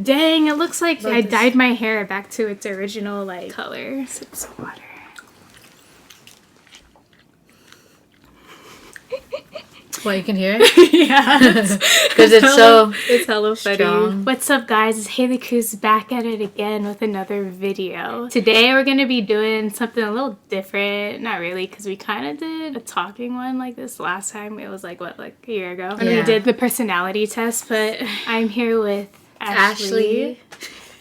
Dang, it looks like I dyed my hair back to its original like color. Sip some water. What, you can hear it? Yeah. Because it's hella funny. strong. What's up, guys? It's Haley Cruz back at it again with another video. Today we're going to be doing something a little different. Not really, because we kind of did a talking one like this last time. It was like, what, like a year ago? When we did the personality test. But I'm here with Ashley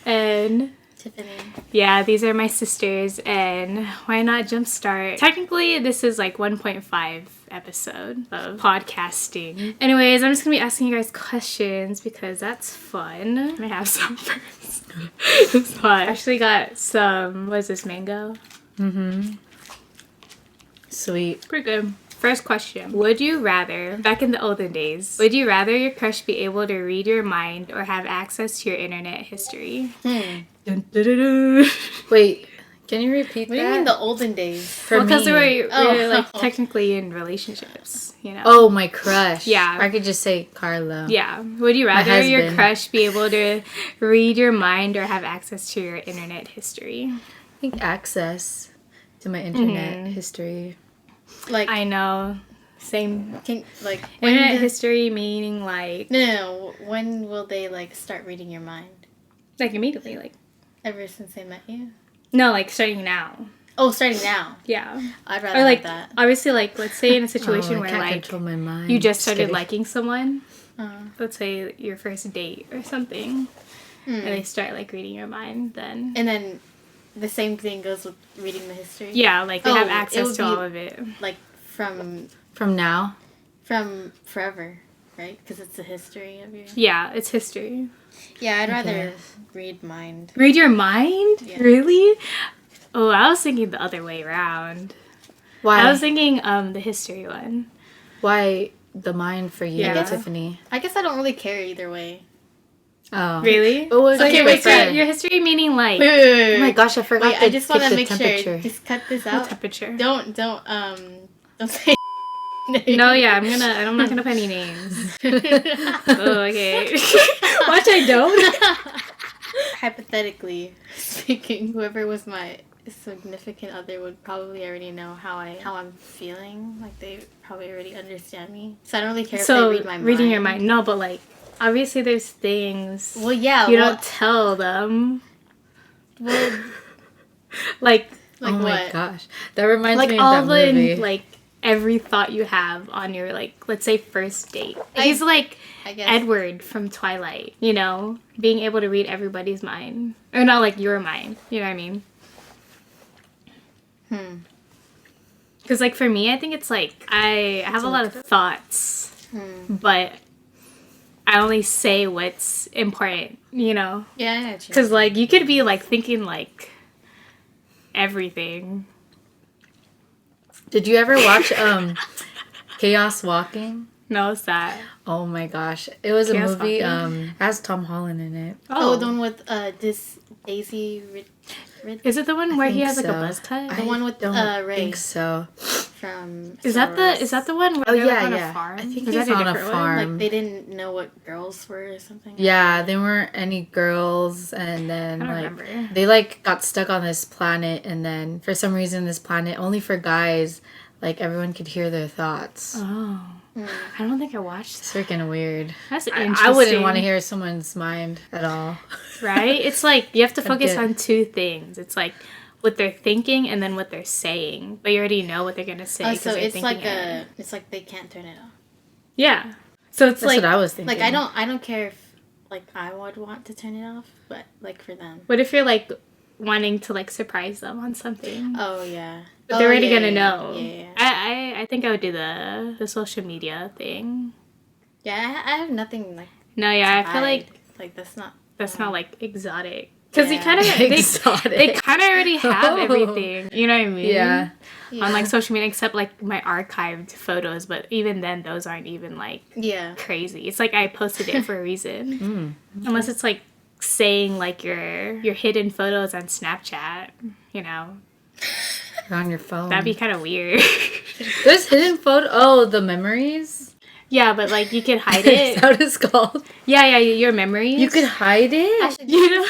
and Tiffany. Yeah, these are my sisters, and why not jumpstart? Technically, this is like 1.5 episode of podcasting. Anyways, I'm just gonna be asking you guys questions because that's fun. I'm gonna have some first. It's fun. I actually got some, what is this, mango? Mm-hmm. Sweet. Pretty good. First question. Would you rather, back in the olden days, would you rather your crush be able to read your mind or have access to your internet history? Dun, dun, dun, dun. Wait, can you repeat What that? do you mean the olden days? Because we were like technically in relationships, you know? Oh, my crush. Yeah. I could just say Carlo. Yeah. Would you rather your crush be able to read your mind or have access to your internet history? I think access to my internet history. Like, I know. Same. Internet history meaning like... No. When will they, like, start reading your mind? Like immediately, like... Ever since they met you? No, like starting now. Oh, starting now. Yeah. I'd rather or like, have that. obviously, like, let's say in a situation where, I can't like, control my mind. you just started liking someone. Uh-huh. Let's say your first date or something. And they start, like, reading your mind, then... And then the same thing goes with reading the history? Yeah, like, they have access to all of it. Like, from now? From forever, right? Because it's the history of your... Yeah, it's history. Yeah, I'd rather read mind. Read your mind? Yeah. Really? Oh, I was thinking the other way around. Why? I was thinking the history one. Why the mind for you, Yeah. Tiffany? I guess I don't really care either way. Oh. Really? What was Okay, your wait, so prefer? your history meaning like... Wait. Oh my gosh, I forgot Wait, I just want to make temperature. sure. Just cut this What out. temperature? Don't say No, yeah, I'm not gonna put any names. Oh, okay. Watch, I don't. Hypothetically speaking, whoever was my significant other would probably already know how I'm feeling. Like, they probably already understand me. So I don't really care if they read my mind. Reading your mind. No, but like, obviously there's things Well, yeah. you don't tell them. Well, Like Oh my what? gosh. That reminds like me all of that movie. the like every thought you have on your like, let's say first date. I He's like guess. Edward from Twilight, you know, being able to read everybody's mind. Or not like your mind, you know what I mean? Because like for me, I think it's like I have a lot of thoughts, but I only say what's important, you know? Yeah, I know what you Because like you could be like thinking like everything. Did you ever watch Chaos Walking? No, it's that. Oh my gosh. It was Chaos a movie, Walking? has Tom Holland in it. Oh, the one with this Daisy Is it the one where he think has like a so. buzz cut? The one with don't Ray. think so. from Is that the one where Oh they're yeah, like, on yeah. a farm? I think Is he's that on a different one? farm. Like, they didn't know what girls were or something? Yeah, there weren't any girls, and then I don't like remember. they like got stuck on this planet, and then for some reason this planet only for guys, like everyone could hear their thoughts. Oh. I don't think I watched It's that. freaking weird. That's I interesting. wouldn't want to hear someone's mind at all. Right? It's like you have to focus bit. on two things. It's like what they're thinking and then what they're saying. But you already know what they're gonna say. Oh, 'cause so they're it's thinking like it. it's like they can't turn it off. Yeah. So it's That's like what I was thinking. Like, I don't care if, like, I would want to turn it off, but, like, for them. what if you're like wanting to like surprise them on something? Oh, yeah. But they're Oh, already yeah, gonna yeah, know. Yeah. I think I would do the social media thing. Yeah, I have nothing, like, No, yeah, to I feel hide. like that's not... that's not like exotic. Because Yeah. they kind of already have everything. You know what I mean? Yeah. On like social media, except like my archived photos. But even then, those aren't even like Yeah. crazy. It's like I posted it for a reason. Unless it's like saying like your hidden photos on Snapchat. You know, You're on your phone. that'd be kind of weird. There's hidden photo. Oh, the memories. Yeah, but like you can hide Is it. that what it's called? Yeah, your memories. You could hide it? Actually, You know?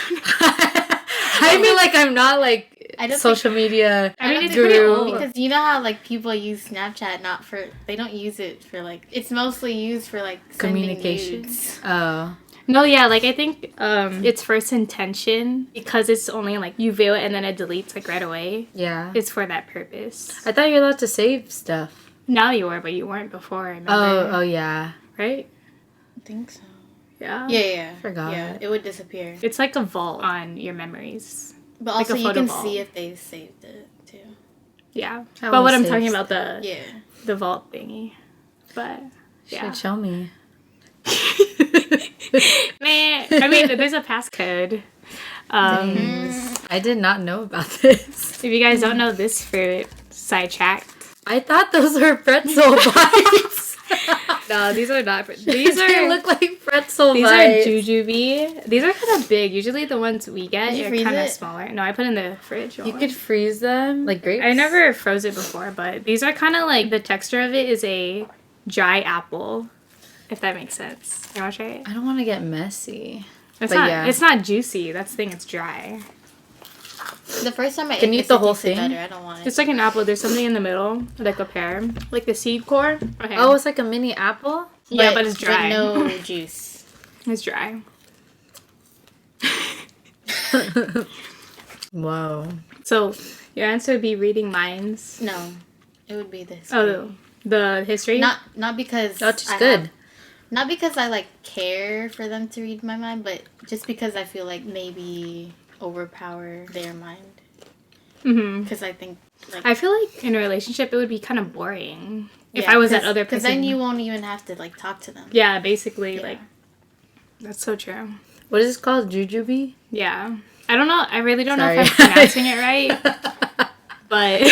I feel like I'm not like I don't social media I mean, it's guru. pretty old. because you know how like people use Snapchat not for they don't use it for like it's mostly used for like sending Communication. nudes. Oh. No, yeah, like I think its first intention, because it's only like you view it and then it deletes like right away. Yeah. It's for that purpose. I thought you're allowed to save stuff. Now you were, but you weren't before. Remember? Oh yeah. Right? I think so. Yeah. Yeah. Forgot. Yeah, it would disappear. It's like a vault on your memories. But like also a you photo can vault. see if they saved it too. Yeah. I But what wanna I'm save talking stuff. about Yeah. the vault thingy. But yeah. Should show me. Man, I mean, there's a passcode. I did not know about this. If you guys don't know this fruit, sidetracked. I thought those were pretzel bites. No, these are not. These They are look like pretzel these bites. are jujube. These are kind of big. Usually the ones we get Did you are freeze kind of it? smaller. No, I put in the fridge. You could freeze them like grapes. I never froze it before, but these are kind of like the texture of it is a dry apple, if that makes sense. You want to try it? I don't want to get messy. It's But not. yeah. It's not juicy. That's the thing. It's dry. The first time I Can ate you eat this, the it whole tasted thing? better. I don't want it. It's like an apple. There's something in the middle, like a pear, like the seed core. Okay. Oh, it's like a mini apple. yeah, but it's dry. With no juice. It's dry. Whoa. So your answer would be reading minds. No, it would be this. Oh, the history. Not because That's I good. have- not because I like care for them to read my mind, but just because I feel like maybe overpower their mind. Mm-hmm. Because I think like I feel like in a relationship it would be kind of boring if yeah, I was that other person. Because then you won't even have to like talk to them. Yeah, basically, Yeah. like that's so true. What is this called? Jujube? Yeah, I don't know. I really don't know Sorry. if I'm pronouncing it right, but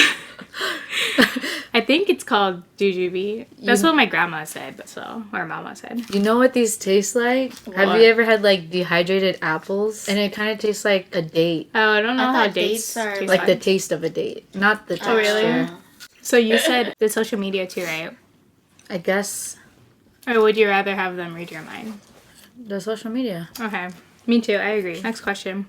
I think it's called jujube. That's what my grandma said, so or mama said. You know what these taste like? Have What? you ever had like dehydrated apples? And it kind of tastes like a date. Oh, I don't know I how thought dates dates are taste Like the like. taste of a date, not the texture. Oh, really? Uh, So you said the social media too, right? I guess Or would you rather have them read your mind? the social media. Okay. Me too, I agree. Next question.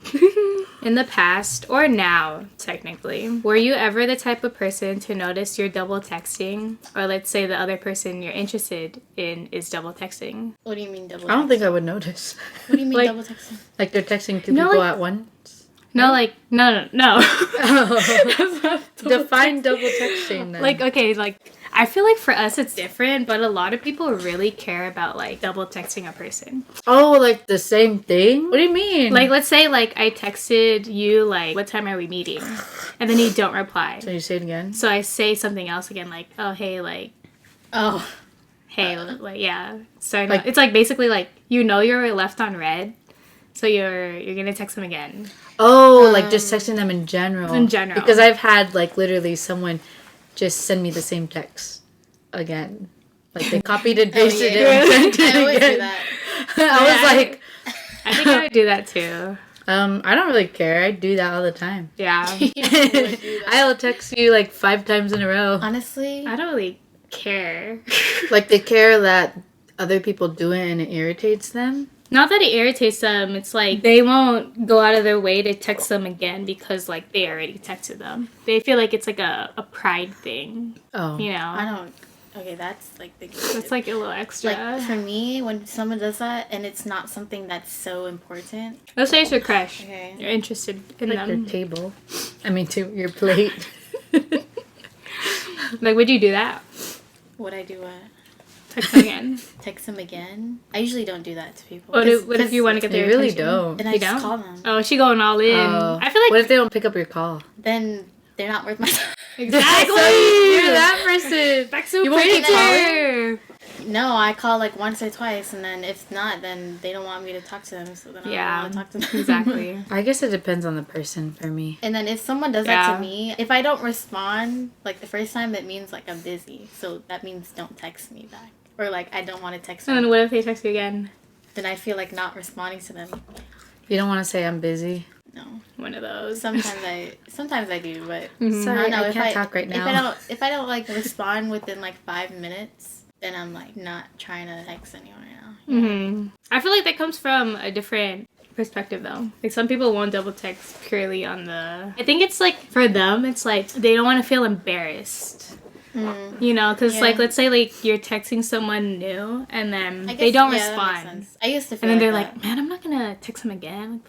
In the past, or now, technically, were you ever the type of person to notice you're double texting? Or let's say the other person you're interested in is double texting? What do you mean double? I don't think texting? I would notice. What do you mean like- double texting? Like they're texting two No, people like- at once. No, like, no. Define double texting then. Like, okay, like, I feel like for us it's different, but a lot of people really care about, like, double texting a person. oh, like the same thing? What do you mean? Like, let's say, like, I texted you, like, what time are we meeting? And then you don't reply. Can you say it again? So I say something else again, like, oh, hey, like, Oh, hey, like, yeah. So Like- it's like basically like you know you're left on red, so you're gonna text them again. Oh, like just texting them in general. In general. Because I've had like literally someone just send me the same text again. Like they copied and pasted it and sent I it always do again. that. I was like, I think I would do that too. I don't really care. I do that all the time. Yeah, I'll text you like 5 times in a row. Honestly, I don't really care. Like they care that other people do it and it irritates them. Not that it irritates them. It's like they won't go out of their way to text them again because like they already texted them. They feel like it's like a pride thing, Oh. you know. I don't. Okay, that's like the. It's like a little extra. Like for me, when someone does that and it's not something that's so important. Let's say it's your crush. Okay. You're interested in Like your them. table. I mean, to your plate. Like, would you do that? Would I do what? Text them again. Text them again? I usually don't do that to people. What if you want to get They their really attention? don't. Then I You just don't? call them. Oh, she going all in. Oh. I feel like What if they don't pick up your call? Then they're not worth my time. exactly. You're that person. That's so You won't pretty. keep calling? No, I call like once or twice, and then if not, then they don't want me to talk to them, so then I Yeah, don't want to talk to them. exactly. I guess it depends on the person for me. And then if someone does that Yeah. to me, if I don't respond like the first time, that means like I'm busy. So that means don't text me back. Or like I don't want to text And them. then what if they text you again? Then I feel like not responding to them. You don't want to say I'm busy. No. One of those. Sometimes I do, but Mhm. Sorry, I don't know, I if can't talk right now. If I don't like respond within like 5 minutes, then I'm like not trying to text anyone right now. I feel like that comes from a different perspective though. Like some people won't double text purely on the. I think it's like for them, it's like they don't want to feel embarrassed. You know, because like let's say like you're texting someone new and then they don't respond. I used to feel and then like they're like, man, I'm not gonna text them again.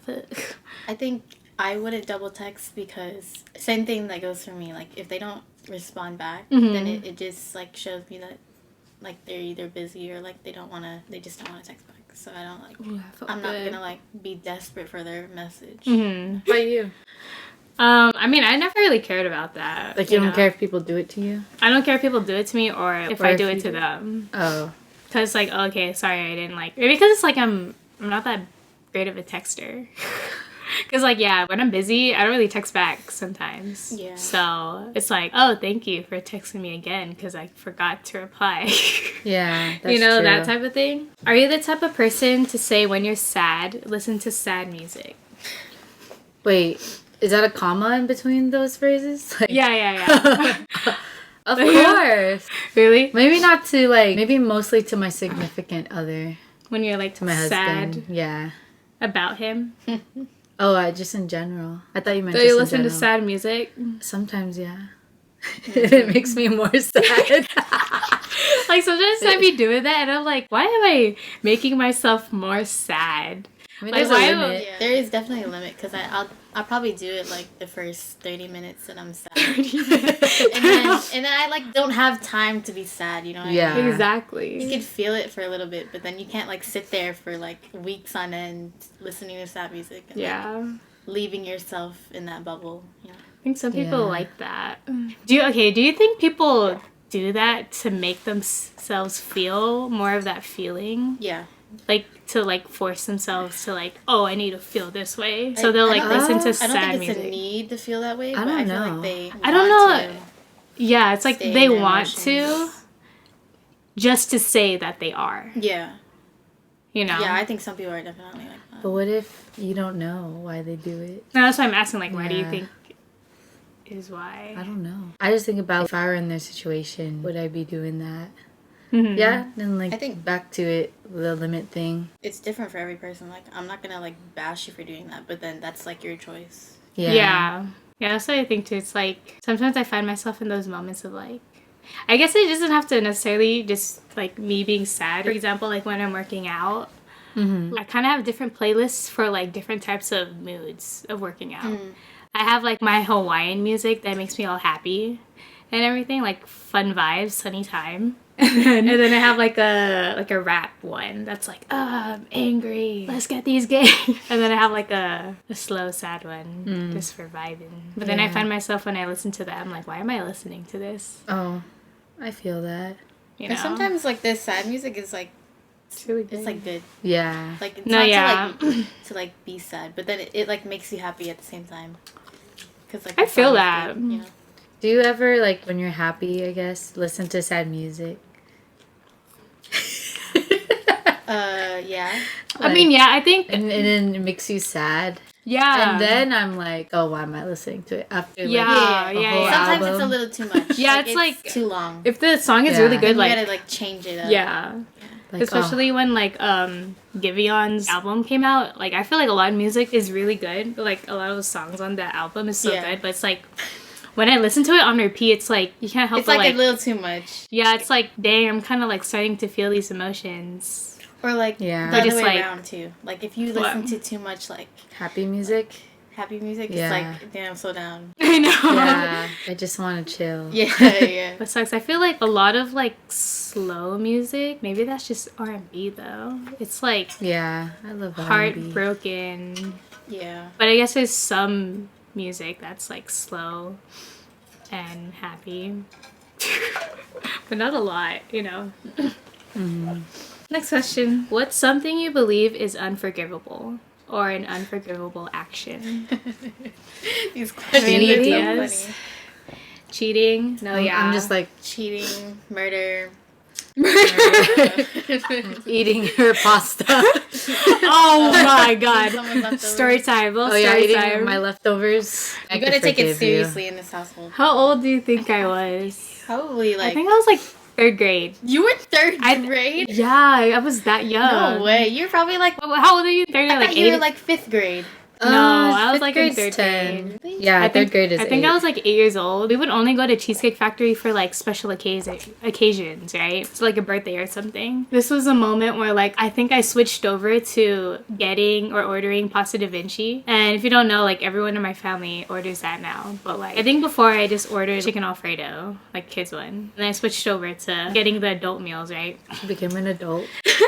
I think I wouldn't double text because same thing that goes for me. Like if they don't respond back, then it just like shows me that like they're either busy or like they just don't want to text back. So I don't like. Ooh, I'm not gonna like be desperate for their message. What about you? I mean, I never really cared about that. Like, you don't care if people do it to you? I don't care if people do it to me or if I do it to them. Oh. Because, like, okay, sorry, I didn't like... Maybe because it's like I'm not that great of a texter. Because, like, yeah, when I'm busy, I don't really text back sometimes. Yeah. So, it's like, oh, thank you for texting me again because I forgot to reply. Yeah, that's you know, true. that type of thing. Are you the type of person to say when you're sad, listen to sad music? Wait, is that a comma in between those phrases? Like, Yeah. of course. Really? Maybe not to, like, maybe mostly to my significant other. When you're, like, To my sad husband. Yeah. about him? Oh, just in general. I thought you meant Do just you in listen to general. sad music? Sometimes, yeah. It makes me more sad. Like, sometimes I be doing that, and I'm like, why am I making myself more sad? I mean, Like, there's a why limit. Yeah, there is definitely a limit because I'll probably do it like the first 30 minutes that I'm sad, and then I like don't have time to be sad. You know what I mean? Exactly. You can feel it for a little bit, but then you can't like sit there for like weeks on end listening to sad music. And, like, leaving yourself in that bubble. Yeah. I think some people Yeah. like that. Do you think people do that to make themselves feel more of that feeling? Yeah. Like to like force themselves to like, oh, I need to feel this way. So they'll like listen to sad I don't think it's music. a need to feel that way, I but don't I feel know. like they I don't want know. to. Yeah, it's like Stay in they their want to emotions. just to say that they are. Yeah. You know? Yeah, I think some people are definitely like that. But what if you don't know why they do it? No, that's why I'm asking, like, why do you Yeah. think is why? I don't know. I just think about if I were in their situation, would I be doing that? Mhm. Yeah, then like I think- back to it, the limit thing. It's different for every person. Like, I'm not gonna like bash you for doing that, but then that's like your choice. Yeah. Yeah, that's what I think too. It's like sometimes I find myself in those moments of like, I guess it doesn't have to necessarily just like me being sad. For example, like when I'm working out, I kind of have different playlists for like different types of moods of working out. I have like my Hawaiian music that makes me all happy and everything, like fun vibes, sunny time. And then I have like a rap one that's like, I'm angry, let's get these games. And then I have like a slow sad one just for vibing. But then I Yeah. find myself when I listen to that, I'm like, why am I listening to this? Oh, I feel that. You know? And sometimes like this sad music is like it's really good. it's like good. Yeah. Like it's No, not yeah. to like be sad, but then it like makes you happy at the same time. Cause like I the feel song is that. good, you know? Do you ever like when you're happy, I guess, listen to sad music? Yeah. I mean, yeah, I think, And then it makes you sad. yeah. And then I'm like, oh, why am I listening to it after like, Yeah, a yeah, whole yeah. Sometimes it's a album? little too much. Yeah, it's like- too long. if the song is Yeah. really good, And like, you gotta like change it up. yeah. Like, Especially when like Givion's album came out, like I feel like a lot of music is really good. Like a lot of the songs on that album is so Yeah. good, but it's like when I listen to it on repeat, it's like you can't help It's but like, like a little too much. yeah, it's like dang, I'm kind of like starting to feel these emotions. Or like Yeah. the Or other just, way like- around too. Like if you What? listen to too much like happy music. happy music, Yeah. it's like damn, slow down. I know. Yeah. I just want to chill. Yeah, yeah. But sucks. I feel like a lot of like slow music. Maybe that's just R&B though. It's like Yeah. I love R&B. heartbroken. Yeah. But I guess there's some music that's like slow and happy. But not a lot, you know. Next question. What's something you believe is unforgivable or an unforgivable action? These questions Any are so ideas? funny. Cheating? No, yeah. I'm just like Cheating, murder. eating her pasta. oh my god. Someone's leftovers. Story time. Little Oh yeah, story eating time. my leftovers. I You can gotta take it forgive you. seriously in this household. How old do you think I was? Probably like I think I was like third grade. You were third grade? Yeah, I was that young. No way. You're probably like... How old are you? Third grade? I Like thought you were 8? like 5th grade. No, I was like in grade's 3rd grade. Yeah, third grade is I think 8. I was like 8 years old. We would only go to Cheesecake Factory for like special occasions, right? So like a birthday or something. This was a moment where like I think I switched over to getting or ordering pasta da Vinci. And if you don't know, like everyone in my family orders that now. But like I think before I just ordered chicken Alfredo, like kids one. And I switched over to getting the adult meals, right? She became an adult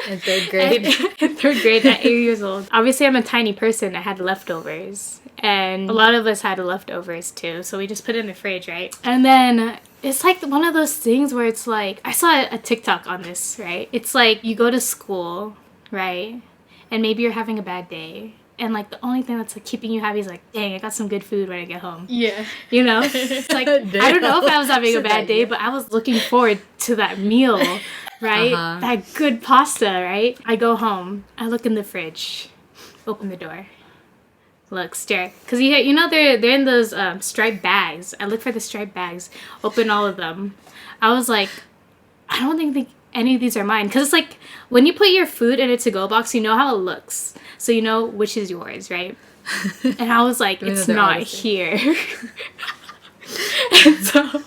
in 3rd grade. In 3rd grade at 8 years old. Obviously I'm a tiny person. I had leftovers. And a lot of us had leftovers too. So we just put it in the fridge, right? And then it's like one of those things where it's like, I saw a TikTok on this, right? It's like you go to school, right? And maybe you're having a bad day. And like the only thing that's like keeping you happy is like, dang, I got some good food when I get home. Yeah. You know? It's like, I don't know if I was having a bad day, but I was looking forward to that meal, right? That good pasta, right? I go home. I look in the fridge. Open the door. Look, stare. Because you know they're in those striped bags. I look for the striped bags. Open all of them. I was like, I don't think any of these are mine. Because it's like, when you put your food in a to-go box, you know how it looks. So you know which is yours, right? And I was like, it's not here. And so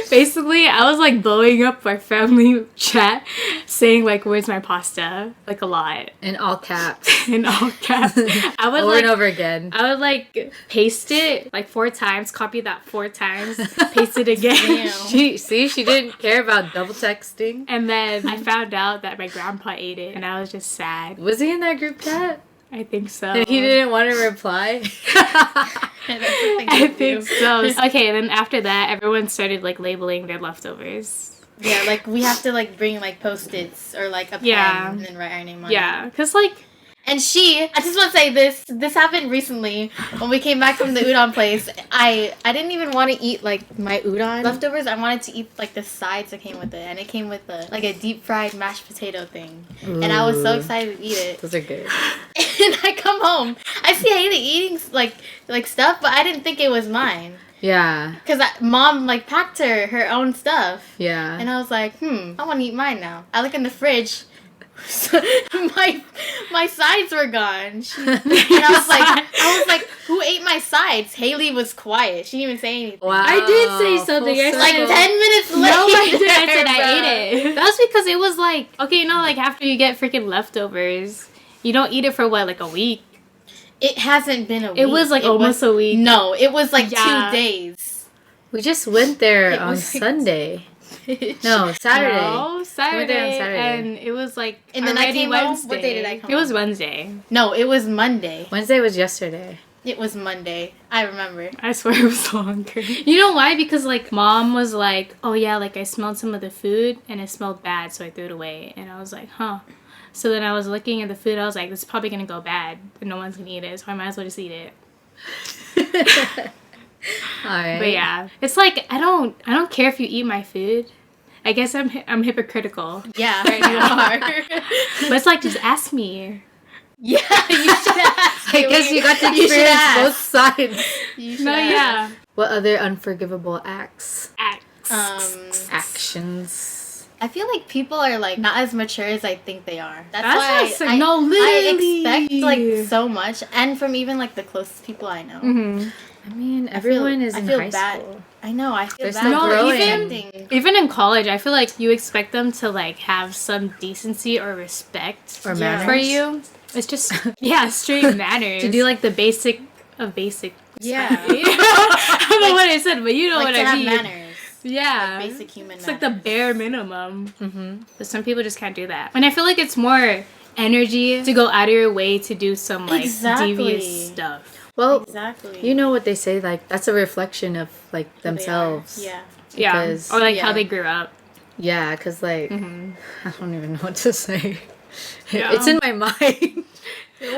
basically, I was like blowing up our family chat saying like, where's my pasta? Like a lot. In all caps. In all caps. I would Over like, and over again. I would like paste it like 4 times, copy that 4 times, paste it again. She didn't care about double texting. And then I found out that my grandpa ate it and I was just sad. Was he in that group chat? I think so. And he didn't want to reply? I think so. Okay, then after that, everyone started like labeling their leftovers. Yeah, like we have to like bring like Post-its or like a pen and then write our name on it. Yeah, because like... And I just want to say this happened recently when we came back from the udon place. I didn't even want to eat like my udon leftovers. I wanted to eat like the sides that came with it, and it came with a deep fried mashed potato thing. Ooh. And I was so excited to eat it. Those are good. And I come home, I see Haley eating like stuff, but I didn't think it was mine. Yeah. Cause mom like packed her own stuff. Yeah. And I was like, I want to eat mine now. I look in the fridge. my sides were gone. And I was like, who ate my sides? Haley was quiet. She didn't even say anything. Wow. I did say something. I said, like 10 minutes later. No, I did. I said I ate it. That's because it was like, okay, you know, like after you get freaking leftovers, you don't eat it for what, like a week? It hasn't been a week. It was like almost a week. No, it was like 2 days. We just went there on Sunday. No, Saturday. No, Saturday. We went there on Saturday. And it was like and then I came Wednesday. home. What day did I come It was home? Wednesday. No, it was Monday. Wednesday was yesterday. It was Monday. I remember. I swear it was longer. You know why? Because like mom was like, oh yeah, like I smelled some of the food and it smelled bad, so I threw it away. And I was like, huh. So then I was looking at the food. I was like, this is probably gonna go bad, and no one's gonna eat it, so I might as well just eat it. Alright. But yeah, it's like I don't care if you eat my food. I guess I'm hypocritical. Yeah, you are. But it's like, just ask me. Yeah, you should ask. I guess you got to You should experience ask. both sides. You should No, ask. yeah. What other unforgivable acts? Actions. I feel like people are like not as mature as I think they are. That's That's why not no, literally. I expect like so much, and from even like the closest people I know. Mm-hmm. I mean, everyone is in high school. I know. I feel They're bad. still No, growing. even in college, I feel like you expect them to like have some decency or respect Or Yeah. for you. It's just straight manners to do like the basic of basic. Yeah. I don't know what I said, but you know Like what to I have mean. manners. Yeah, Like basic human it's manners. like the bare minimum. Mm-hmm. But some people just can't do that. And I feel like it's more energy to go out of your way to do some like Exactly. devious stuff. Well, Exactly. you know what they say, like, that's a reflection of, like, Who they are. themselves. Yeah. Because, Or like how Yeah. they grew up. yeah, because, like, I don't even know what to say. Yeah. It's in my mind.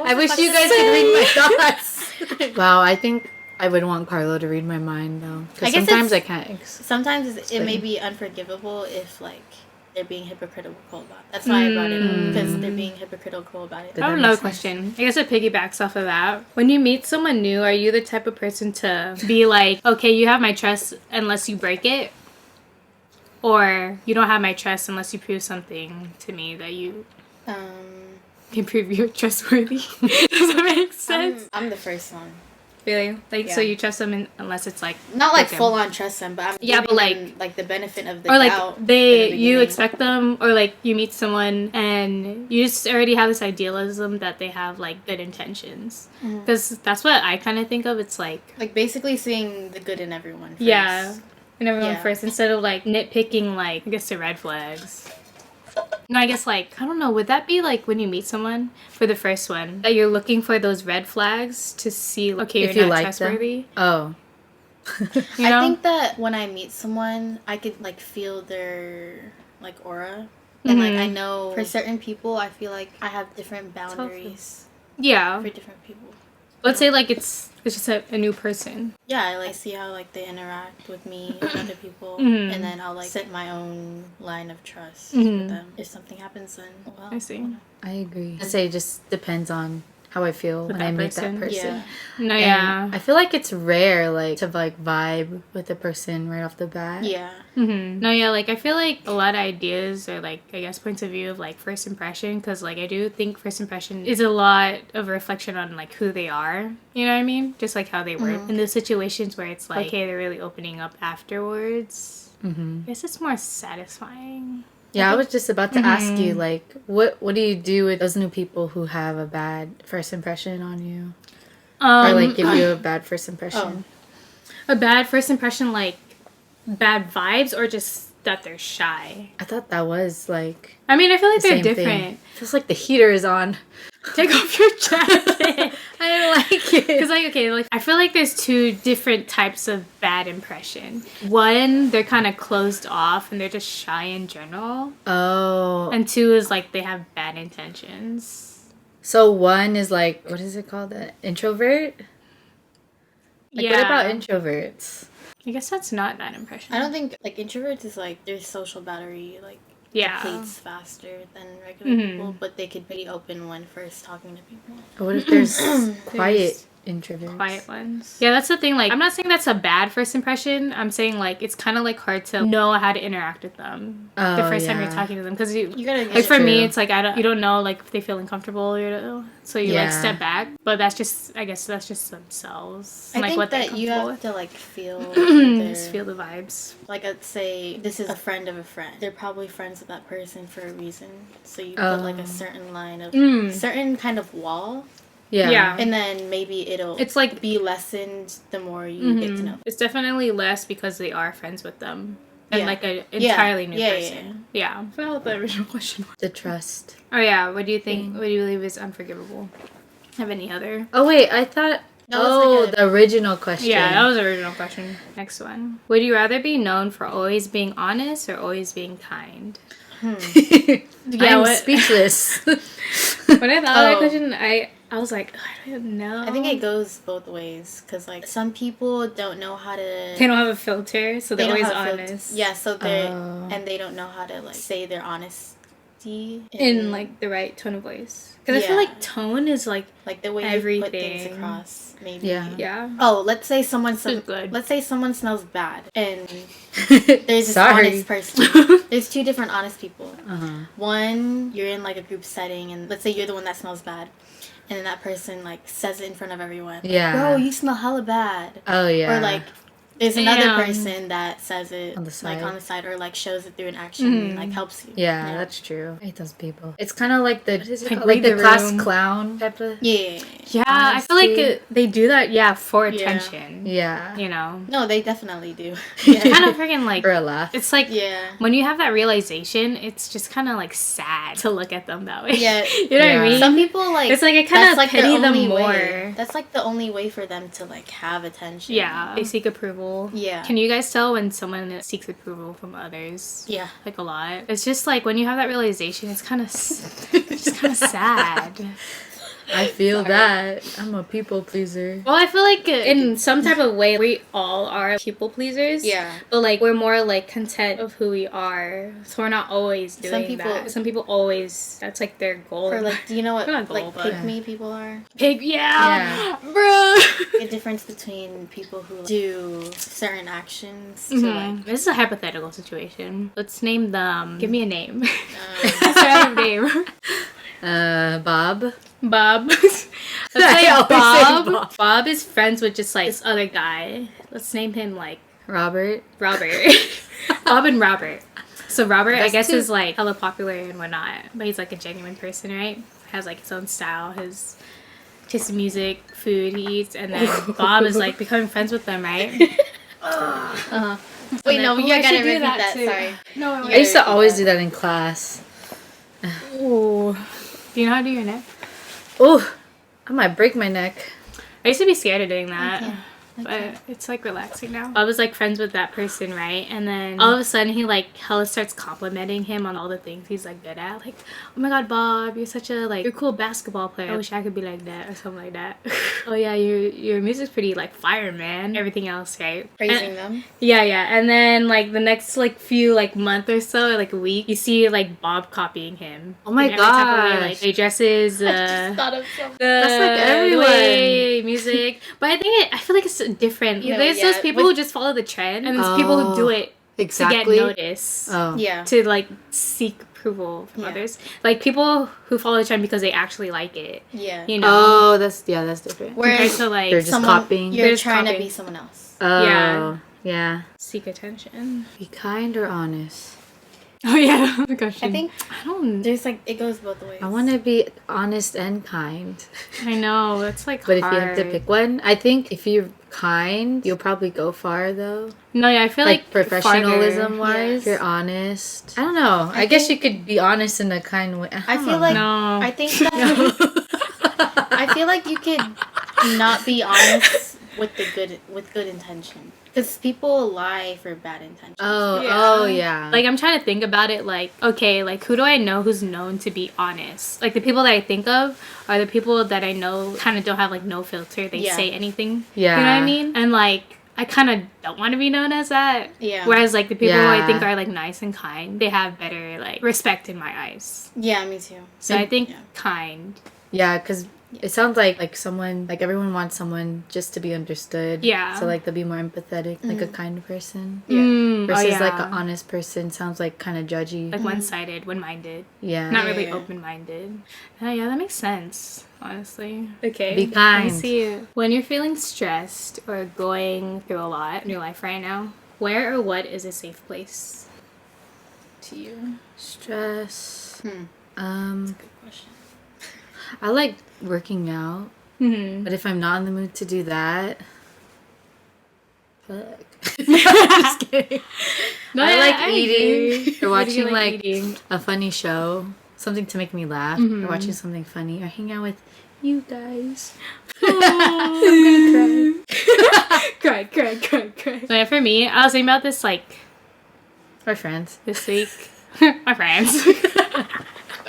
I wish you guys could read my thoughts. Wow, I think I would want Carlo to read my mind, though. I Because guess sometimes I it's- can't. Sometimes it may be unforgivable if like they're being hypocritical about it. That's why I brought it up, because they're being hypocritical about it. Did I have that another make sense? question. I guess it piggybacks off of that. When you meet someone new, are you the type of person to be like, okay, you have my trust unless you break it? or you don't have my trust unless you prove something to me that you can prove you're trustworthy. Does that make sense? I'm the first one. Really? Like, Yeah. so you trust them unless it's like Not like them. full on trust them, but I'm Yeah, giving but, them, like the benefit of the or doubt. like you beginning. expect them, or like you meet someone and you just already have this idealism that they have like good intentions, because that's what I kind of think of. It's like basically seeing the good in everyone first. yeah, and everyone Yeah. first, instead of like nitpicking like I guess the red flags. No, I guess like I don't know. Would that be like when you meet someone for the first one that you're looking for those red flags to see? Okay, If you're you not like trustworthy. them. Oh. You know? I think that when I meet someone, I could like feel their like aura, and like I know for certain people, I feel like I have different boundaries Yeah. for different people. Let's say like it's just a new person. Yeah, I like see how like they interact with me and other people, and then I'll like set my own line of trust with them. If something happens, then well, I see. I agree. I say it just depends on how I feel when that I meet person. that person. Yeah. No, And yeah. I feel like it's rare, like, to like vibe with the person right off the bat. Yeah. No, yeah, like I feel like a lot of ideas or like I guess points of view of like first impression, because like I do think first impression is a lot of a reflection on like who they are, you know what I mean, just like how they were in those situations where it's like okay, they're really opening up afterwards. I guess it's more satisfying. Yeah, I was just about to ask you, like, what do you do with those new people who have a bad first impression on you, or like give you a bad first impression? A bad first impression, like bad vibes, or just that they're shy? I thought that was like I mean, I feel like the they're same different. thing. Feels like the heater is on. Take off your jacket. I don't like it. Because, like, okay, like, I feel like there's two different types of bad impression. One, they're kind of closed off and they're just shy in general. Oh, And two is, like, they have bad intentions. so one is like, what is it called? An introvert? Like, yeah. what about introverts? I guess that's not bad impression. I don't think like introverts is like their social battery like Yeah. depletes faster than regular people, but they could be open when first talking to people. What if there's quiet introverts? Quiet ones. Yeah, that's the thing. Like, I'm not saying that's a bad first impression. I'm saying, like, it's kind of, like, hard to know how to interact with them the first time you're yeah. talking to them. Because You gotta like, for true. me, it's like, you don't know, like, if they feel uncomfortable, you know? So you, like, Yeah. step back. But that's just, I guess that's just themselves. I like, think what they're that you comfortable have to like feel with. Just their, feel the vibes. like let's say this is a friend of a friend. They're probably friends with that person for a reason. So you put like a certain line of certain kind of wall, Yeah. and then maybe it'll It's like, be lessened the more you get to know. it's definitely less because they are friends with them. And Yeah. like an Yeah. entirely new Yeah, person. Yeah. I forgot what the original question was. The trust. Oh yeah, what do you think? What do you believe is unforgivable? Have any other? Oh wait, I thought. That was like the original question. Yeah, that was the original question. Next one. Would you rather be known for always being honest or always being kind? I'm what- speechless. When I thought of that Oh. question, I was like, I don't know. I think it goes both ways because like some people don't know how to. They don't have a filter, so they're don't always have filter- honest. Yeah, so they're Oh. and they don't know how to like say their honesty In like the right tone of voice. Because I feel Yeah. like tone is like, like the way you put things everything. across. Maybe. Yeah. yeah. Oh, let's say good. Let's say someone smells bad, and there's this Sorry. honest person. There's two different honest people. Uh-huh. One, you're in like a group setting, and let's say you're the one that smells bad, and then that person like says it in front of everyone. Yeah. Bro, you smell hella bad. Oh yeah. Or like there's another Damn. person that says it On the side. like on the side or like shows it through an action and like helps you. Yeah, that's true. I hate those people. It's kind of like the what is it Like, called? Like read the the class room. clown type of. Yeah. Yeah, I feel like Honesty. they do that, for Yeah. attention. Yeah. You know? No, they definitely do. It's kind of freaking like, For a laugh. it's like, Yeah. when you have that realization, it's just kind of like sad to look at them that way. Yeah. You know what Yeah. I mean? Some people like It's like I kind of their pity them only more. way. That's like the only way for them to like have attention. Yeah, they seek approval. Yeah. Can you guys tell when someone seeks approval from others? Yeah. Like a lot. It's just like when you have that realization, it's kind of sad. I feel that. I'm a people pleaser. Well, I feel like in some type of way, we all are people pleasers. Yeah. But like we're more like content of who we are, so we're not always doing Some people- that. Some people always, that's like their goal. Or like, do you know what Not goal, like but- pick me people are? Pig, Yeah. bro. a difference between people who do certain actions to like. This is a hypothetical situation. Let's name them. Give me a name. Let's have a name. Bob. Bob. Let's say Bob. Bob is friends with just like this other guy. Let's name him like Robert. Bob and Robert. So Robert, I guess, too- is like hella popular and whatnot, but he's like a genuine person, right? Has like his own style, his taste in music, food he eats, and then Bob is like becoming friends with them, right? Wait, no, you I gotta should do repeat that that. too. Sorry. No, I used to always do that in class. Ooh. Do you know how to do your neck? Oh, I might break my neck. I used to be scared of doing that. Okay. But it's like relaxing now. I was like friends with that person, right? And then all of a sudden he like hella starts complimenting him on all the things he's like good at. Like, oh my god, Bob, you're such a like you're a cool basketball player. I wish I could be like that or something like that. Oh yeah, your music's pretty like fire, man. Everything else, right? Praising them. Yeah. And then like the next like few like month or so, like a week, you see like Bob copying him. Oh my In every type of way, gosh. like he dresses, I just thought of something. That's like everyone. way, music. But I feel like it's different. No, There's yeah, those people who just follow the trend, and there's people who do it Exactly. to get noticed, Oh. Yeah. to like seek approval from Yeah. others. Like people who follow the trend because they actually like it. Yeah. You know, Oh, that's different. compared Whereas to like They're just someone, copying. you're They're just trying to copying. be someone else. Oh, yeah. seek attention. Be kind or honest. Oh yeah, the question. I think I don't. there's like it goes both ways. I want to be honest and kind. I know that's like. But hard. if you have to pick one, I think if you're kind, you'll probably go far though. No, yeah, I feel Like like professionalism farther. wise. If you're honest. I don't know. I guess you could be honest in a kind way. I feel like No. I think that I feel like you could not be honest with good intention, because people lie for bad intentions. Oh yeah. Like I'm trying to think about it like, okay, like who do I know who's known to be honest? Like the people that I think of are the people that I know kind of don't have like no filter. They Yeah. say anything. Yeah. You know what I mean? And like I kind of don't want to be known as that. Yeah. Whereas like the people who I think Yeah. are like nice and kind, they have better like respect in my eyes. Yeah, me too. So I think Yeah. kind. Yeah, because it sounds like someone, like everyone wants someone just to be understood. Yeah. So like they'll be more empathetic, like a kind person. Mm, Versus like an honest person sounds like kind of judgy. like one-sided, one-minded. Yeah. Not really Yeah. open-minded. Yeah, that makes sense, honestly. Okay. Be kind. Let me see. When you're feeling stressed or going through a lot in your life right now, where or what is a safe place to you? Stress. Hmm. Um, Good question. I like working out, Mm-hmm. but if I'm not in the mood to do that, fuck. Just kidding. No, I yeah, like I eating agree. or What do you watching like eating? a funny show, something to make me laugh, or watching something funny, or hang out with you guys. I'm gonna cry. cry. So yeah, for me, I was thinking about this like Or friends. this week. My friends.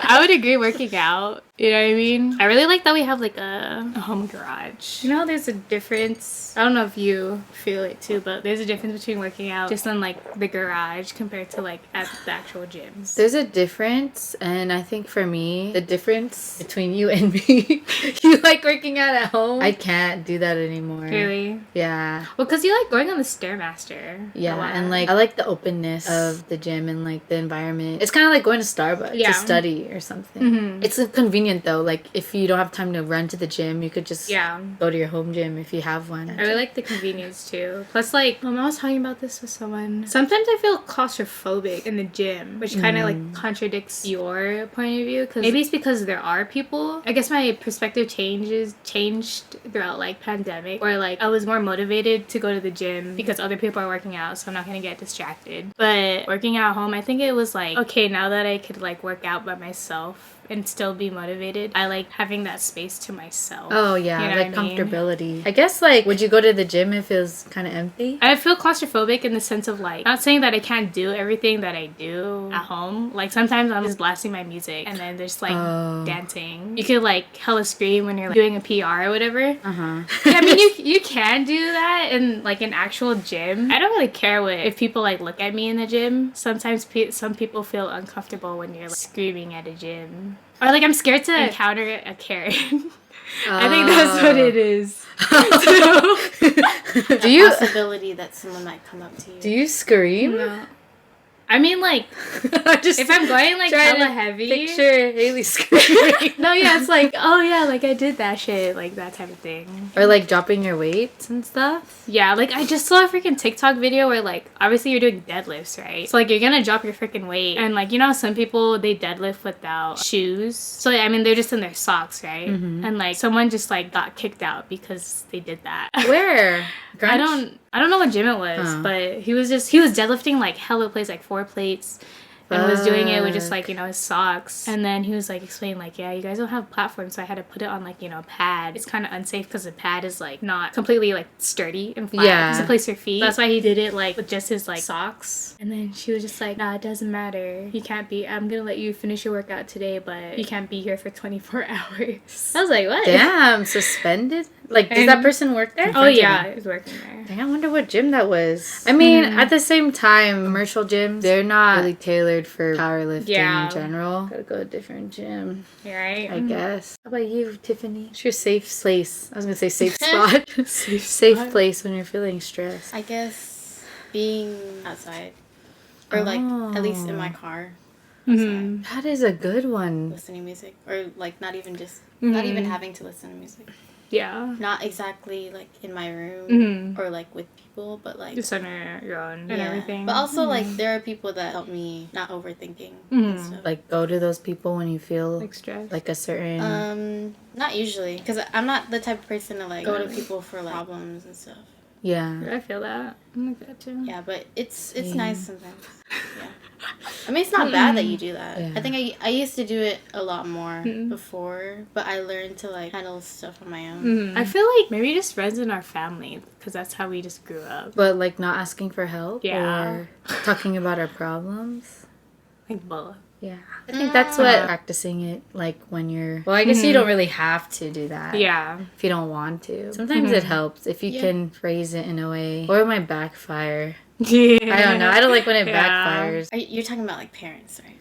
I would agree working out. You know what I mean? I really like that we have like a home garage. You know, there's a difference. I don't know if you feel it too, but there's a difference between working out just in like the garage compared to like at the actual gyms. There's a difference, and I think for me, the difference between you and me, you like working out at home. I can't do that anymore. Really? Yeah. Well, because you like going on the Stairmaster. Yeah, a lot. and like I like the openness of the gym and like the environment. It's kind of like going to Starbucks Yeah. to study or something. It's convenient though. Like if you don't have time to run to the gym, you could just Yeah. go to your home gym if you have one. I really like the convenience too. Plus, like, I was talking about this with someone. Sometimes I feel claustrophobic in the gym, which kind of like contradicts your point of view. Because maybe it's because there are people. I guess my perspective changed throughout like pandemic, where like I was more motivated to go to the gym because other people are working out, so I'm not gonna get distracted. But working out at home, I think it was like, okay, now that I could like work out by myself and still be motivated, I like having that space to myself. Oh yeah, You know like what I mean? comfortability. I guess like would you go to the gym if it was kind of empty? I feel claustrophobic in the sense of like, not saying that I can't do everything that I do at home. Like sometimes I'm just blasting my music and then there's like Oh. dancing. You could like hella scream when you're like doing a PR or whatever. Uh-huh. Yeah, I mean you can do that in like an actual gym. I don't really care if people like look at me in the gym. Sometimes some people feel uncomfortable when you're like, screaming at a gym. Or like I'm scared to encounter a Karen. I think that's what it is. Do you possibility that someone might come up to you. do you scream? No. I mean, like, Just if I'm going, like, trying hella to heavy. Picture Haley screaming. No, yeah, it's like, oh, yeah, like, I did that shit. Like, that type of thing. Or like dropping your weights and stuff. Yeah, like, I just saw a freaking TikTok video where, like, obviously you're doing deadlifts, right? So, like, you're gonna drop your freaking weight. And, like, you know, some people, they deadlift without shoes. So, like, I mean, they're just in their socks, right? And, like, someone just, like, got kicked out because they did that. Where? I don't know what gym it was, but he was deadlifting like hella plates, like 4 plates, and was doing it with just like, you know, his socks. And then he was like explaining like, yeah, you guys don't have platforms, so I had to put it on like, you know, a pad. It's kind of unsafe because the pad is like not completely like sturdy and flat. Yeah. To place your feet. That's why he did it like with just his like socks. And then she was just like, nah, it doesn't matter. You can't be. I'm gonna let you finish your workout today, but you can't be here for 24 hours. I was like, what? Damn, suspended? Like, does that person work there? Oh yeah, he's working there. Dang, I wonder what gym that was. I mean, at the same time, commercial gyms, they're not really tailored for powerlifting in general. Gotta go to a different gym. Right. I guess. How about you, Tiffany? What's your safe place? I was gonna say safe spot. safe place when you're feeling stressed. I guess being outside. Or like at least in my car. That is a good one. Listening to music. Or like not even having to listen to music. Yeah. Not exactly like in my room or like with people, but like just on your own and everything. But also like there are people that help me not overthinking and stuff. Like go to those people when you feel like stressed. like a certain not usually, because I'm not the type of person to like go to people for like problems and stuff. Yeah. I feel that. I'm like that too. Yeah, but it's nice sometimes. Yeah. I mean, it's not bad that you do that. Yeah. I think I used to do it a lot more before, but I learned to like handle stuff on my own. I feel like maybe just friends in our family, because that's how we just grew up. But like not asking for help Yeah. or talking about our problems. Like both. Yeah. I think that's what practicing it like when you're well, I guess you don't really have to do that. Yeah. If you don't want to. Sometimes it helps if you can phrase it in a way. Or it might backfire. Yeah. I don't know. I don't like when it backfires. You're talking about like parents, right?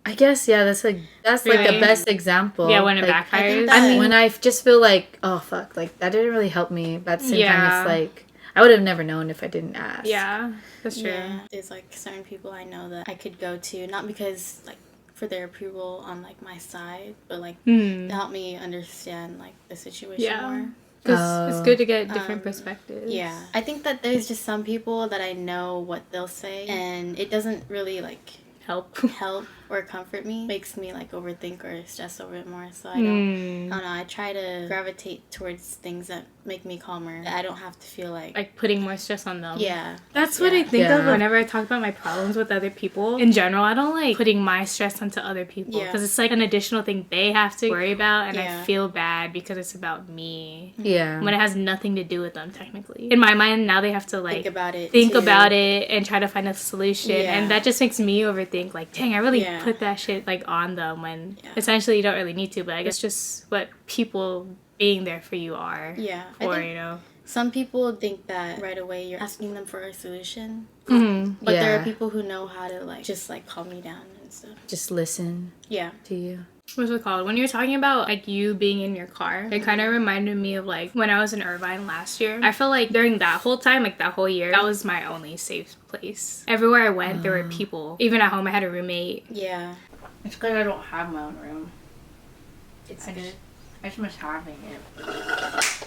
I guess that's like the Really? best example. Yeah, when it like, backfires. I mean, when I just feel like, oh fuck, like that didn't really help me. But at the same time, Yeah. it's like I would have never known if I didn't ask. Yeah, that's true. Yeah. There's like certain people I know that I could go to, not because like for their approval on like my side, but like to help me understand like the situation Yeah. more. Because it's good to get different perspectives. Yeah. I think that there's just some people that I know what they'll say and it doesn't really like Help. help or comfort me. Makes me like overthink or stress over it more. So I don't know. I try to gravitate towards things that make me calmer. That I don't have to feel like Putting more stress on them. yeah. That's what I think Yeah. of whenever I talk about my problems with other people. In general, I don't like putting my stress onto other people Yeah. because it's like an additional thing they have to worry about, and Yeah. I feel bad because it's about me Yeah. when it has nothing to do with them technically. In my mind, now they have to like think about it. think too. about it and try to find a solution, Yeah. and that just makes me overthink. Like, dang, I really Yeah. put that shit like on them when Yeah. essentially you don't really need to. But I guess just what people being there for you are. Yeah. I Or think you know. some people think that right away you're asking them for a solution. Mm-hmm. But there Yeah. are people who know how to like just like calm me down and stuff. Just listen Yeah. to you. What's it called? When you were talking about like you being in your car, it kind of reminded me of like when I was in Irvine last year. I felt like during that whole time, like that whole year, that was my only safe place. Everywhere I went, there were people. Even at home, I had a roommate. Yeah. It's because I don't have my own room. It's good. I just miss having it.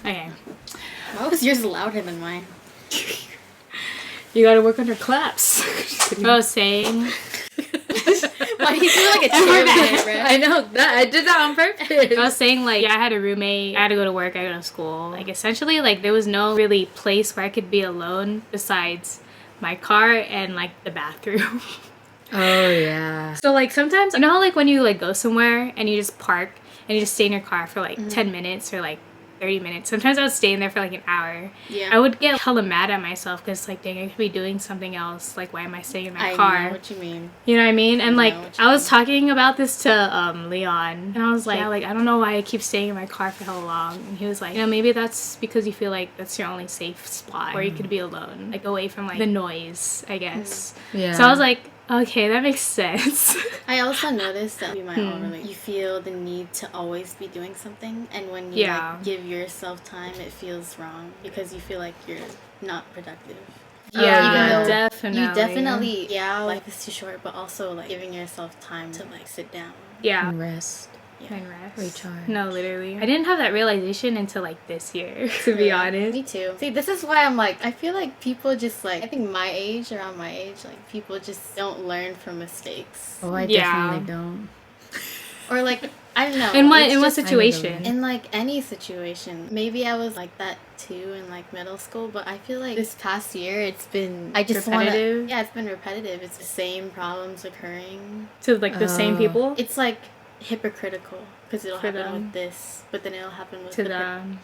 Okay. Why was yours louder than mine? You gotta work on your claps. What I was saying. Why do you feel like a chair bro? I know that I did that on purpose. I was saying like, yeah, I had a roommate. I had to go to work. I had to go to school. Like essentially, like there was no really place where I could be alone besides my car and like the bathroom. Oh yeah. So like sometimes, you know how like when you like go somewhere and you just park and you just stay in your car for like 10 minutes or like 30 minutes. Sometimes I would stay in there for like an hour. Yeah. I would get hella mad at myself because like, dang, I could be doing something else. Like, why am I staying in my I car? know what you mean. You know what I mean? And like, know what you I was talking about this to Leon, and I was like, yeah, like I don't know why I keep staying in my car for hella long. And he was like, you know, maybe that's because you feel like that's your only safe spot where you could be alone, like away from like the noise, I guess. Yeah. So I was like, Okay, that makes sense. I also noticed that you might all relate. You feel the need to always be doing something, and when you like give yourself time, it feels wrong because you feel like you're not productive. Yeah, definitely. You definitely, life is too short, but also like giving yourself time to like sit down. Yeah. And rest. And rest. Recharge. No, literally. I didn't have that realization until like this year, to be honest. Me too. See, this is why I'm like, I feel like people just like, I think around my age, like people just don't learn from mistakes. Oh, I definitely don't. Or like, I don't know. In what situation? In like any situation. Maybe I was like that too in like middle school, but I feel like this past year it's been repetitive. It's been repetitive. It's the same problems occurring To like the same people? It's like hypocritical because it'll happen with this, but then it'll happen with them.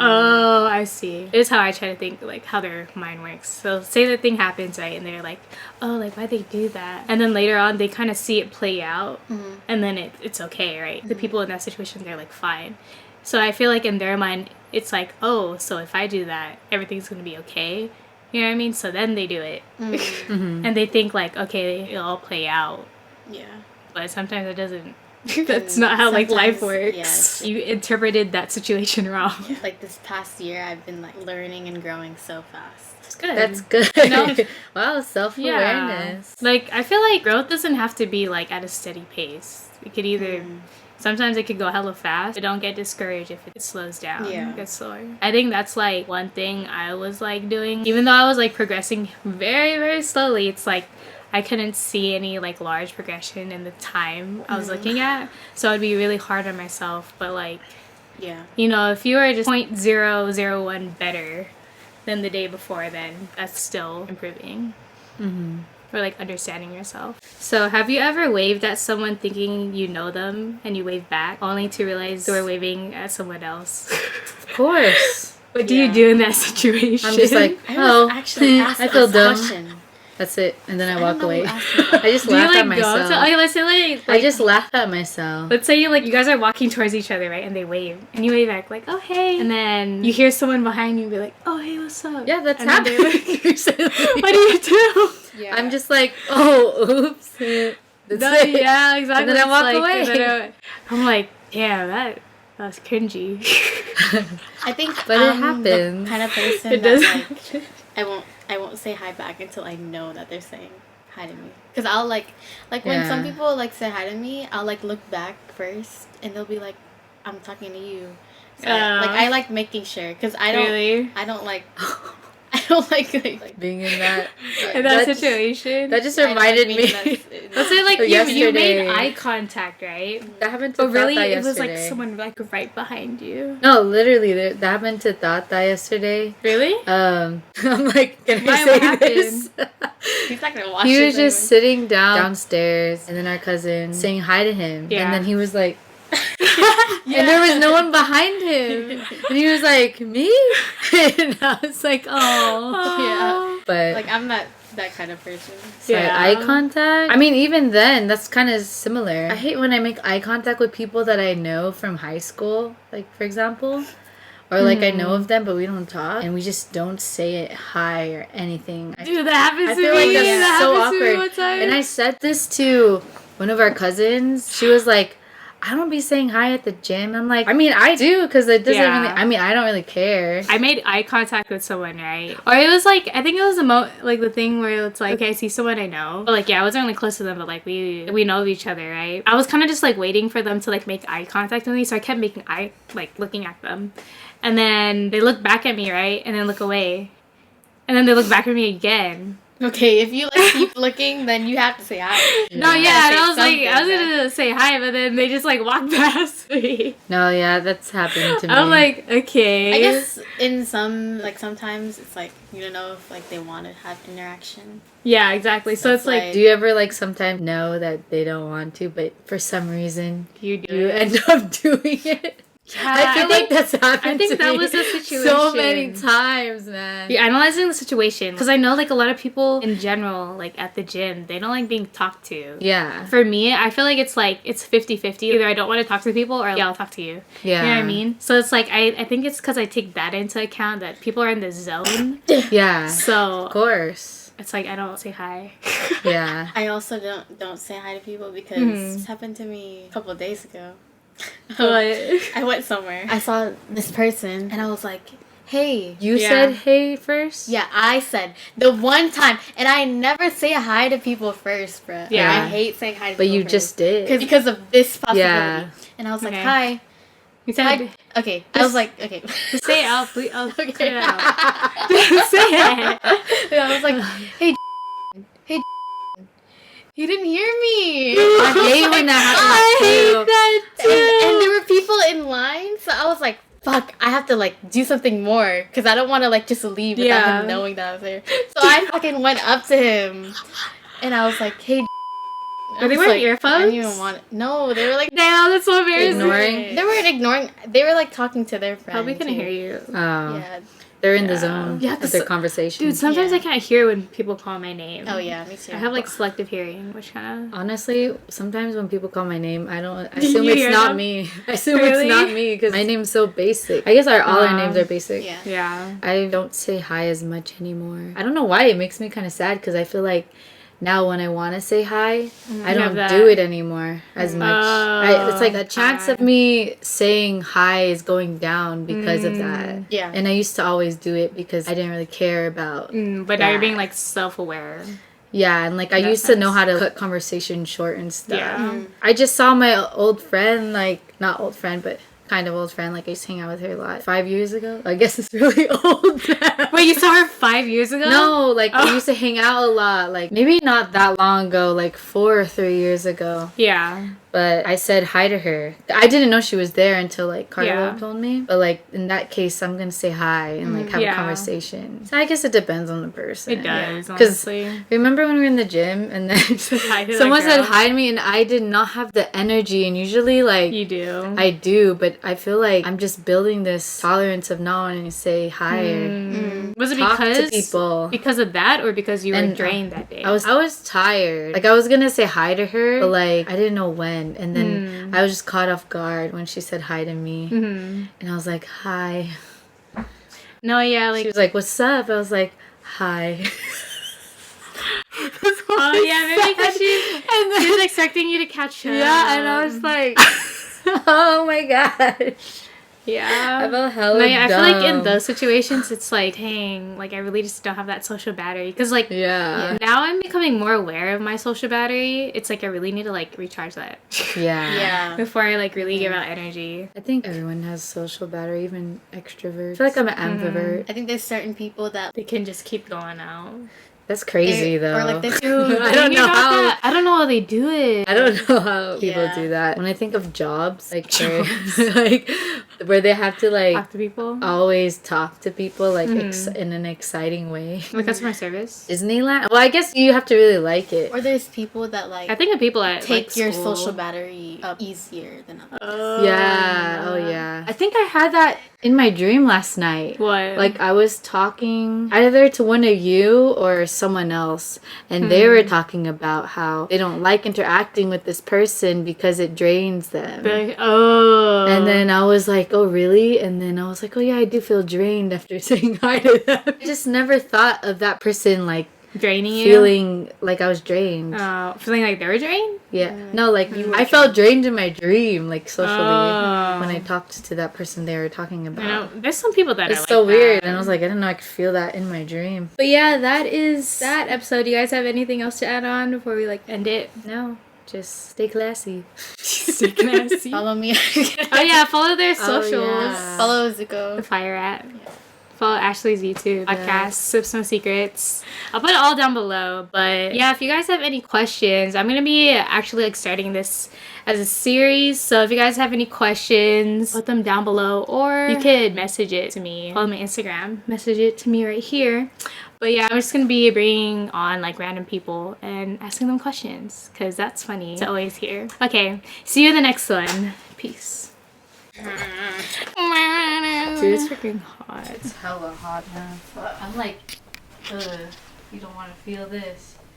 Oh, I see. It's how I try to think, like, how their mind works. So, say the thing happens, right, and they're like, oh, like, why'd they do that? And then later on, they kind of see it play out, and then it's okay, right? The people in that situation, they're, like, fine. So, I feel like in their mind, it's like, oh, so if I do that, everything's going to be okay. You know what I mean? So, then they do it. And they think, like, okay, it'll all play out. Yeah. But sometimes it doesn't. That's not how like life works. You interpreted that situation wrong. Like this past year, I've been like learning and growing so fast. That's good. That's good. You know? Wow, self-awareness. Yeah. Like I feel like growth doesn't have to be like at a steady pace. It could either sometimes it could go hella fast, but don't get discouraged if it slows down. It gets slower. I think that's like one thing I was like doing. Even though I was like progressing very, very slowly, it's like I couldn't see any like large progression in the time I was looking at, so it'd be really hard on myself. But like, you know, if you were just 0.001 better than the day before, then that's still improving. Or like understanding yourself. So have you ever waved at someone thinking you know them and you wave back only to realize they were waving at someone else? Of course. What do you do in that situation? I'm just like, oh, actually I feel dumb. That's it, and then I walk away. I just laugh at myself. I just laugh at myself. Let's say you guys are walking towards each other, right? And they wave, and you wave back like, "Oh hey," and then you hear someone behind you be like, "Oh hey, what's up?" Yeah, that's happening. What do you do? Yeah. I'm just like, "Oh, oops." That's it. Yeah, exactly. And then I walk away. I'm like, damn, that was cringy. I think, but it happens. The kind of person that like, I won't say hi back until I know that they're saying hi to me. Because I'll like when some people like say hi to me, I'll like look back first and they'll be like, I'm talking to you. So like I like making sure because I don't like being in that situation. That just reminded me. Let's say like you made eye contact, right? That happened to really Tata it was yesterday. like someone like right behind you. No, literally that happened to Tata yesterday. Really? I'm like, can I say this? He's not gonna watch He was just sitting downstairs, and then our cousin saying hi to him, and then he was like. And there was no one behind him, and he was like, me, and I was like, oh, but like I'm not that kind of person. So eye contact, I mean, even then that's kind of similar. I hate when I make eye contact with people that I know from high school, like for example, or like I know of them but we don't talk and we just don't say it hi or anything. Dude, that happens to me. I feel like that's so awkward. And I said this to one of our cousins. She was like, I don't be saying hi at the gym. I'm like, I mean, I do because it doesn't really, I mean, I don't really care. I made eye contact with someone, right? Or it was like, I think it was the thing where it's like, okay, I see someone I know. But like, yeah, I wasn't really close to them, but like, we know of each other, right? I was kind of just like waiting for them to like make eye contact with me. So I kept making looking at them. And then they look back at me, right? And then look away. And then they look back at me again. Okay, if you like keep looking, then you have to say hi. No, yeah, and I was like, I was gonna say hi, but then they just like walked past me. No, yeah, that's happened to me. I'm like, okay. I guess in sometimes it's like you don't know if like they want to have interaction. Yeah, exactly. So it's like, do you ever like sometimes know that they don't want to, but for some reason you end up doing it? Yeah, I feel like that's happened. I think that was the situation so many times, man. You're analyzing the situation because I know like a lot of people in general, like at the gym, they don't like being talked to. Yeah. For me, I feel like it's 50-50. Either I don't want to talk to people or I'll talk to you. Yeah. You know what I mean? So it's like I think it's because I take that into account that people are in the zone. Yeah. So of course. it's like I don't say hi. Yeah. I also don't say hi to people because this happened to me a couple of days ago. But I went somewhere. I saw this person and I was like, hey. You Yeah. said hey first? Yeah, I said the one time, and I never say hi to people first, bruh. Yeah. I hate saying hi to But people you first. just did. Because of this possibility. Yeah. And I was like, Okay. hi. you said Hi. Okay. I was like, okay. just say it out, please. I'll Okay. cut it out. Just say it. Yeah, I was like, hey, hey. You didn't hear me. I hate when that happens too. And there were people in line, so I was like, fuck, I have to like do something more because I don't want to like just leave without Yeah. him knowing that I was there. So I fucking went up to him and I was like, hey. Were they I was wearing like, earphones? I didn't even want it. No, they were like Damn, that's so embarrassing. Ignoring? They weren't ignoring. They were like talking to their friends. Probably couldn't too. hear you. Oh. Yeah. They're in the Yeah. zone Yeah, of 'cause- their conversation. Dude, sometimes Yeah. I can't hear when people call my name. Oh yeah, me too. I have like selective hearing, which kind of. Honestly, sometimes when people call my name, I assume You it's hear not them? me. I assume Really? it's not me because my name's so basic. I guess all our names are basic. Yeah. Yeah. I don't say hi as much anymore. I don't know why. It makes me kind of sad because I feel like now when I want to say hi, I You don't have do that- it anymore as much. Oh, It's like the chance of me saying hi is going down because of that. Yeah. And I used to always do it because I didn't really care about. But now you're that. being like self-aware. Yeah, and like I That used to know sense. how to cut conversation short and stuff. Yeah. I just saw my old friend, like not old friend, but kind of old friend. Like I used to hang out with her a lot 5 years ago. I guess it's really old. Wait, you saw her 5 years ago? No, like Oh. we used to hang out a lot. Like maybe not that long ago, like 4 or 3 years ago. Yeah. But I said hi to her. I didn't know she was there until like Carlo Yeah. told me. But like in that case, I'm gonna say hi and like have Yeah. a conversation. So I guess it depends on the person. It does, Because honestly. remember when we were in the gym and then hi to that someone said girl. hi to me and I did not have the energy. And usually like You do. I do, but I feel like I'm just building this tolerance of not wanting to say hi or Was it talk to because people. because of that or because you were And, drained that day? I was tired. Like I was gonna say hi to her, but like I didn't know when. And then I was just caught off guard when she said hi to me. And I was like, hi. No, yeah, like She was like, what's up? I was like, hi. oh yeah, maybe because she was expecting you to catch her. Yeah, and I was like, oh my gosh. Yeah. I felt hella No, yeah, I feel like in dumb. those situations, it's like, dang, like I really just don't have that social battery. Because like Yeah. now I'm becoming more aware of my social battery. It's like I really need to like recharge that Yeah. Yeah. before I like really give out energy. I think everyone has social battery, even extroverts. I feel like I'm an ambivert. I think there's certain people that They can just keep going out. That's crazy though. or like they I don't You know got how. that? I don't know how they do it. I don't know how people Yeah. do that. When I think of jobs, like where, like where they have to like Talk to people. always talk to people like in an exciting way. Like customer service. Disneyland. Well, I guess you have to really like it. or there's people that like I think of people at take like, your school. social battery up easier than others. Oh, Yeah. Oh yeah. I think I had that in my dream last night. What? Like I was talking either to one of you or someone else, and they were talking about how they don't like interacting with this person because it drains them. Oh. And then I was like, oh, really? And then I was like, oh, yeah, I do feel drained after saying hi to them. I just never thought of that person like draining you. feeling like I was drained. Feeling like they were drained. Yeah. No, like I felt drained in my dream, like socially, Oh. when I talked to that person they were talking about. I know there's some people that It's are so like weird. that. And I was like, I didn't know I could feel that in my dream. But yeah, that is that episode. Do you guys have anything else to add on before we like end it? No, just stay classy. Stay classy. Follow me. Oh yeah, follow their socials. yeah. Follow The Zuko. Fire at. Follow Ashley's YouTube podcast, Sips No Secrets. I'll put it all down below. But yeah, if you guys have any questions, I'm gonna be actually like starting this as a series. So if you guys have any questions, put them down below, or you could message it to me. Follow my Instagram. Message it to me right here. But yeah, I'm just gonna be bringing on like random people and asking them questions because that's funny to always hear. Okay, see you in the next one. Peace. Dude, it's freaking hot. It's hella hot, man. I'm like, you don't want to feel this.